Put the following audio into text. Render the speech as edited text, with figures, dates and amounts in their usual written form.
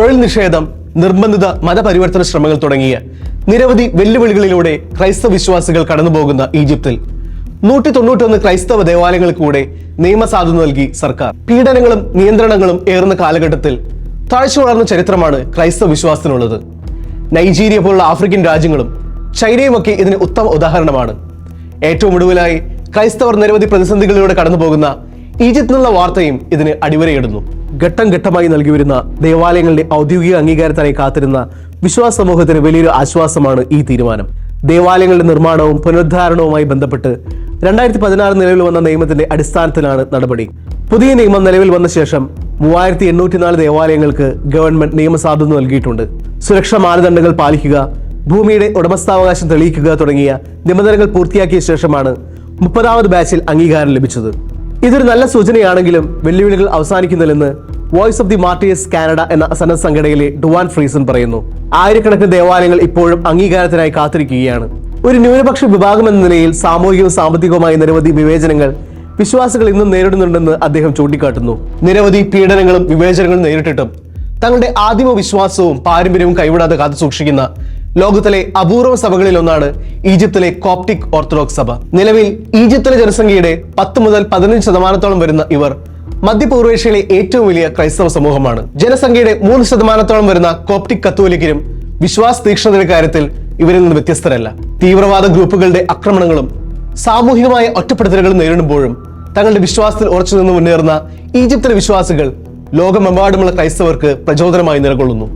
തൊഴിൽ നിഷേധം, നിർബന്ധിത മതപരിവർത്തന ശ്രമങ്ങൾ തുടങ്ങിയ നിരവധി വെല്ലുവിളികളിലൂടെ ക്രൈസ്തവ വിശ്വാസികൾ കടന്നുപോകുന്ന ഈജിപ്തിൽ 191 ക്രൈസ്തവ ദേവാലയങ്ങൾക്കൂടെ നിയമസാധുത നൽകി സർക്കാർ. പീഡനങ്ങളും നിയന്ത്രണങ്ങളും ഏറുന്ന കാലഘട്ടത്തിൽ താഴ്ച വളർന്ന ചരിത്രമാണ് ക്രൈസ്തവ വിശ്വാസത്തിനുള്ളത്. നൈജീരിയ പോലുള്ള ആഫ്രിക്കൻ രാജ്യങ്ങളും ചൈനയുമൊക്കെ ഇതിന് ഉത്തമ ഉദാഹരണമാണ്. ഏറ്റവും ഒടുവിലായി ക്രൈസ്തവർ നിരവധി പ്രതിസന്ധികളിലൂടെ കടന്നുപോകുന്ന ഈജിപ്തിനുള്ള വാർത്തയും ഇതിന് അടിവരയിടുന്നു. ഘട്ടം ഘട്ടമായി നൽകി വരുന്ന ദേവാലയങ്ങളുടെ ഔദ്യോഗിക അംഗീകാരത്തിനായി കാത്തിരുന്ന വിശ്വാസ സമൂഹത്തിന് വലിയൊരു ആശ്വാസമാണ് ഈ തീരുമാനം. ദേവാലയങ്ങളുടെ നിർമ്മാണവും പുനരുദ്ധാരണവുമായി ബന്ധപ്പെട്ട് 2016 നിലവിൽ വന്ന നിയമത്തിന്റെ അടിസ്ഥാനത്തിലാണ് നടപടി. പുതിയ നിയമം നിലവിൽ വന്ന ശേഷം 3804 ദേവാലയങ്ങൾക്ക് ഗവൺമെന്റ് നിയമസാധുത നൽകിയിട്ടുണ്ട്. സുരക്ഷാ മാനദണ്ഡങ്ങൾ പാലിക്കുക, ഭൂമിയുടെ ഉടമസ്ഥാവകാശം തെളിയിക്കുക തുടങ്ങിയ നിബന്ധനകൾ പൂർത്തിയാക്കിയ ശേഷമാണ് 30ാമത് ബാച്ചിൽ അംഗീകാരം ലഭിച്ചത്. ഇതൊരു നല്ല സൂചനയാണെങ്കിലും വെല്ലുവിളികൾ അവസാനിക്കുന്നില്ലെന്ന് voice of the martyrs Canada എന്ന സന്നദ്ധ സംഘടനയിലെ ഡുവാൻ ഫ്രീസൺ പറയുന്നു. ആയിരക്കണക്കിന് ദേവാലയങ്ങൾ ഇപ്പോഴും അംഗീകാരത്തിനായി കാത്തിരിക്കുകയാണ്. ഒരു ന്യൂനപക്ഷ വിഭാഗം എന്ന നിലയിൽ സാമൂഹികവും സാമ്പത്തികവുമായ നിരവധി വിവേചനങ്ങൾ വിശ്വാസികൾ ഇന്നും നേരിടുന്നുണ്ടെന്ന് അദ്ദേഹം ചൂണ്ടിക്കാട്ടുന്നു. നിരവധി പീഡനങ്ങളും വിവേചനങ്ങളും നേരിട്ടിട്ടും തങ്ങളുടെ ആദിമ വിശ്വാസവും പാരമ്പര്യവും കൈവിടാതെ കാത്തു സൂക്ഷിക്കുന്ന ലോകത്തിലെ അപൂർവ സഭകളിൽ ഒന്നാണ് ഈജിപ്തിലെ കോപ്റ്റിക് ഓർത്തഡോക്സ് സഭ. നിലവിൽ ഈജിപ്തിലെ ജനസംഖ്യയുടെ 10 മുതൽ 15% വരുന്ന ഇവർ മധ്യപൂർവേഷ്യയിലെ ഏറ്റവും വലിയ ക്രൈസ്തവ സമൂഹമാണ്. ജനസംഖ്യയുടെ 3% വരുന്ന കോപ്റ്റിക് കത്തോലിക്കരും വിശ്വാസ തീക്ഷ്ണതയുടെ കാര്യത്തിൽ ഇവരിൽ നിന്ന് വ്യത്യസ്തരല്ല. തീവ്രവാദ ഗ്രൂപ്പുകളുടെ ആക്രമണങ്ങളും സാമൂഹികമായ ഒറ്റപ്പെടുത്തലുകളും നേരിടുമ്പോഴും തങ്ങളുടെ വിശ്വാസത്തിൽ ഉറച്ചു നിന്ന് മുന്നേറുന്ന ഈജിപ്തിലെ വിശ്വാസികൾ ലോകമെമ്പാടുമുള്ള ക്രൈസ്തവർക്ക് പ്രചോദനമായി നിലകൊള്ളുന്നു.